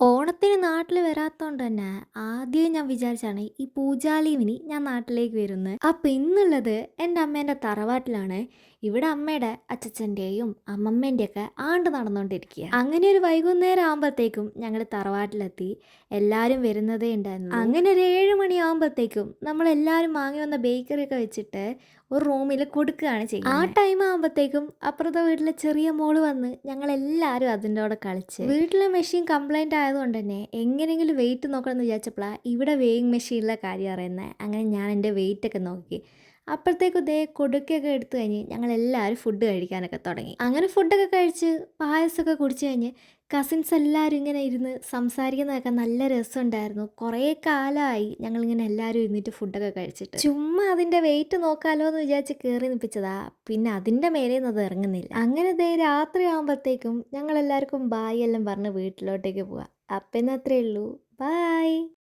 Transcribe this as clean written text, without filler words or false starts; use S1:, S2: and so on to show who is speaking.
S1: ഓണത്തിന് നാട്ടിൽ വരാത്തോണ്ട് തന്നെ ആദ്യമേ ഞാൻ വിചാരിച്ചാണ് ഈ പൂജാലീവിന് ഞാൻ നാട്ടിലേക്ക് വരുന്നത്. അപ്പം ഇന്നുള്ളത് എൻ്റെ അമ്മേൻ്റെ തറവാട്ടിലാണ്. ഇവിടെ അമ്മയുടെ അച്ചച്ചൻ്റെയും അമ്മമ്മേൻ്റെയൊക്കെ ആണ്ട് നടന്നുകൊണ്ടിരിക്കുക. അങ്ങനെ ഒരു വൈകുന്നേരം ആകുമ്പോഴത്തേക്കും ഞങ്ങൾ തറവാട്ടിലെത്തി. എല്ലാവരും വരുന്നതേ ഉണ്ടായിരുന്നു. അങ്ങനെ ഒരു 7 മണിയാകുമ്പോഴത്തേക്കും നമ്മളെല്ലാവരും വാങ്ങി വന്ന ബേക്കറിയൊക്കെ വെച്ചിട്ട് ഒരു റൂമിൽ കൊടുക്കുകയാണ് ചെയ്യുന്നത്. ആ ടൈം ആകുമ്പോഴത്തേക്കും അപ്പുറത്തെ വീട്ടിലെ ചെറിയ മോള് വന്ന് ഞങ്ങളെല്ലാവരും അതിൻ്റെ കൂടെ കളിച്ച്. വീട്ടിലെ മെഷീൻ കംപ്ലൈൻറ്റ് ആയതുകൊണ്ട് തന്നെ എങ്ങനെയെങ്കിലും വെയിറ്റ് നോക്കണം എന്ന് വിചാരിച്ചപ്പോഴാണ് ഇവിടെ വെയിങ് മെഷീനിലെ കാര്യം അറിയുന്നത്. അങ്ങനെ ഞാൻ എൻ്റെ വെയിറ്റൊക്കെ നോക്കി. അപ്പോഴത്തേക്കും ഇതേ കൊടുക്കൊക്കെ എടുത്തു കഴിഞ്ഞ് ഞങ്ങളെല്ലാവരും ഫുഡ് കഴിക്കാനൊക്കെ തുടങ്ങി. അങ്ങനെ ഫുഡൊക്കെ കഴിച്ച് പായസമൊക്കെ കുടിച്ച് കഴിഞ്ഞ് കസിൻസ് എല്ലാവരും ഇങ്ങനെ ഇരുന്ന് സംസാരിക്കുന്നതൊക്കെ നല്ല രസമുണ്ടായിരുന്നു. കുറേ കാലമായി ഞങ്ങളിങ്ങനെ എല്ലാവരും ഇരുന്നിട്ട് ഫുഡൊക്കെ കഴിച്ചിട്ട്. ചുമ്മാ അതിൻ്റെ വെയിറ്റ് നോക്കാമല്ലോ എന്ന് വിചാരിച്ച് കയറി നിൽപ്പിച്ചതാ. പിന്നെ അതിൻ്റെ മേലേന്ന് അത് ഇറങ്ങുന്നില്ല. അങ്ങനെ ദേ രാത്രി ആകുമ്പോഴത്തേക്കും ഞങ്ങളെല്ലാവർക്കും ബായ് എല്ലാം പറഞ്ഞ് വീട്ടിലോട്ടേക്ക് പോവാം. അപ്പം ഇന്ന് അത്രയേ ഉള്ളൂ. ബായ്.